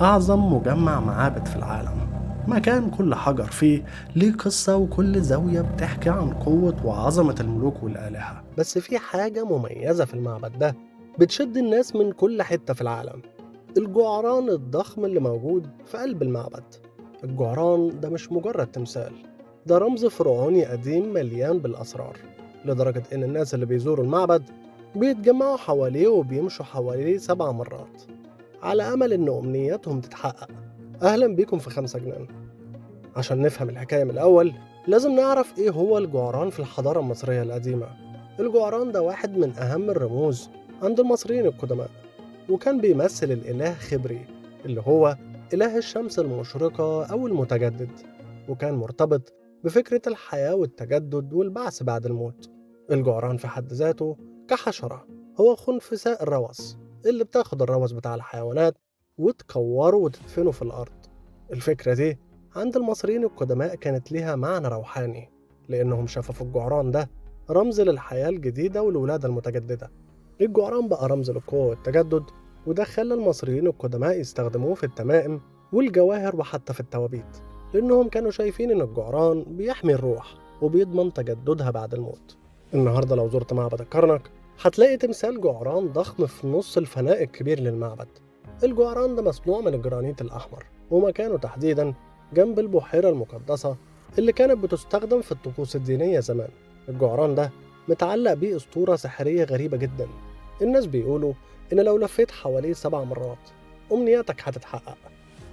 أعظم مجمع معابد في العالم، مكان كل حجر فيه ليه قصة وكل زاوية بتحكي عن قوة وعظمة الملوك والآلهة. بس في حاجة مميزة في المعبد ده بتشد الناس من كل حتة في العالم: الجعران الضخم اللي موجود في قلب المعبد. الجعران ده مش مجرد تمثال، ده رمز فرعوني قديم مليان بالأسرار، لدرجة إن الناس اللي بيزوروا المعبد بيتجمعوا حواليه وبيمشوا حواليه 7 مرات على أمل إن أمنياتهم تتحقق. أهلا بيكم في 5 جنان. عشان نفهم الحكاية من الأول لازم نعرف إيه هو الجعران في الحضارة المصرية القديمة. الجعران ده واحد من أهم الرموز عند المصريين القدماء، وكان بيمثل الإله خبري اللي هو إله الشمس المشرقة أو المتجدد، وكان مرتبط بفكرة الحياة والتجدد والبعث بعد الموت. الجعران في حد ذاته كحشرة هو خنفساء الروث اللي بتاخد الروث بتاع الحيوانات وتكوره وتدفنه في الأرض. الفكرة دي عند المصريين القدماء كانت ليها معنى روحاني، لأنهم شافوا في الجعران ده رمز للحياة الجديدة والولادة المتجددة. الجعران بقى رمز للقوة والتجدد، وده خلى المصريين القدماء يستخدموه في التمائم والجواهر وحتى في التوابيت، لأنهم كانوا شايفين إن الجعران بيحمي الروح وبيضمن تجددها بعد الموت. النهاردة لو زرت معبد الكرنك هتلاقي تمثال جعران ضخم في نص الفناء الكبير للمعبد. الجعران ده مصنوع من الجرانيت الأحمر، ومكانه تحديدا جنب البحيرة المقدسة اللي كانت بتستخدم في الطقوس الدينية زمان. الجعران ده متعلق بيه أسطورة سحرية غريبة جدا. الناس بيقولوا إن لو لفيت حواليه 7 مرات أمنياتك هتتحقق،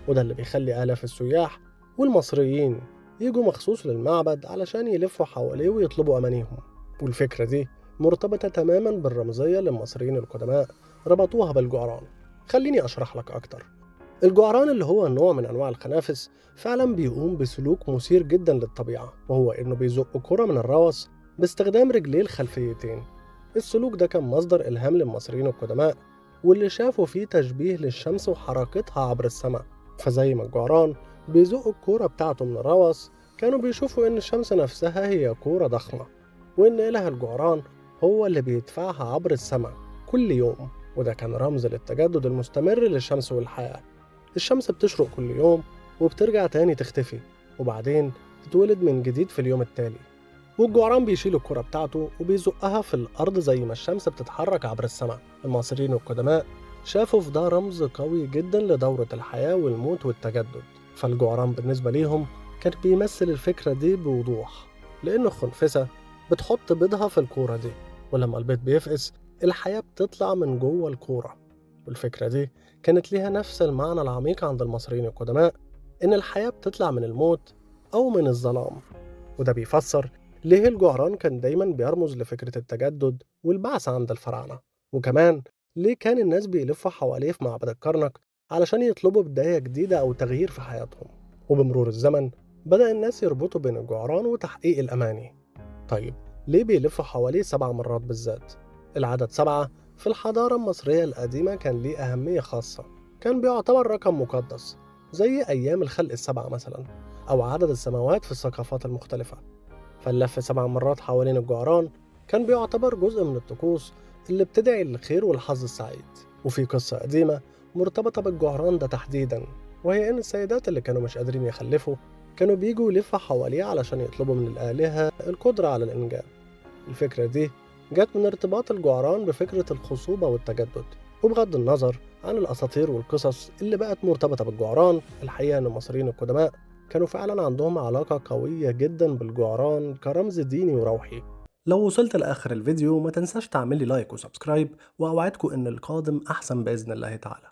وده اللي بيخلي آلاف السياح والمصريين يجوا مخصوص للمعبد علشان يلفوا حواليه ويطلبوا أمانيهم. والفكرة دي مرتبطة تماما بالرمزية اللي المصريين القدماء ربطوها بالجعران. خليني أشرح لك أكتر. الجعران اللي هو نوع من أنواع الخنافس فعلا بيقوم بسلوك مثير جدا للطبيعة، وهو إنه بيزق كرة من الروث باستخدام رجليه الخلفيتين. السلوك ده كان مصدر إلهام للمصريين القدماء، واللي شافوا فيه تشبيه للشمس وحركتها عبر السماء. فزي ما الجعران بيزق الكورة بتاعته من الروث، كانوا بيشوفوا إن الشمس نفسها هي كورة ضخمة، وإن إله الجعران هو اللي بيدفعها عبر السماء كل يوم. وده كان رمز للتجدد المستمر للشمس والحياة. الشمس بتشرق كل يوم وبترجع تاني تختفي، وبعدين تتولد من جديد في اليوم التالي. والجعران بيشيل الكرة بتاعته وبيزقها في الأرض زي ما الشمس بتتحرك عبر السماء. المصريين القدماء شافوا في ده رمز قوي جدا لدورة الحياة والموت والتجدد. فالجعران بالنسبة ليهم كان بيمثل الفكرة دي بوضوح، لأن الخنفسة بتحط بيضها في الكورة دي، ولما البيض بيفقس الحياة بتطلع من جوه الكورة. والفكرة دي كانت ليها نفس المعنى العميق عند المصريين القدماء، إن الحياة بتطلع من الموت أو من الظلام. وده بيفسر ليه الجعران كان دايما بيرمز لفكرة التجدد والبعث عند الفراعنة. وكمان ليه كان الناس بيلفوا حواليه في معبد الكرنك علشان يطلبوا بداية جديدة أو تغيير في حياتهم. وبمرور الزمن بدأ الناس يربطوا بين الجعران وتحقيق الأماني. طيب ليه بيلفوا حواليه 7 مرات بالذات؟ العدد 7 في الحضارة المصرية القديمة كان ليه أهمية خاصة، كان بيعتبر رقم مقدس زي أيام الخلق السبعة مثلا، أو عدد السماوات في الثقافات المختلفة. فاللف 7 مرات حوالين الجعران كان بيعتبر جزء من الطقوس اللي بتدعي للخير والحظ السعيد. وفي قصة قديمة مرتبطة بالجعران ده تحديدا، وهي إن السيدات اللي كانوا مش قادرين يخلفوا كانوا بيجوا يلفوا حواليه علشان يطلبوا من الآلهة القدرة على الإنجاب. الفكرة دي جت من ارتباط الجعران بفكرة الخصوبة والتجدد. وبغض النظر عن الأساطير والقصص اللي بقت مرتبطة بالجعران، الحقيقة إن المصريين القدماء كانوا فعلا عندهم علاقة قوية جدا بالجعران كرمز ديني وروحي. لو وصلت لآخر الفيديو ما تنساش تعمل لي لايك وسبسكرايب، وأوعدكم إن القادم أحسن بإذن الله تعالى.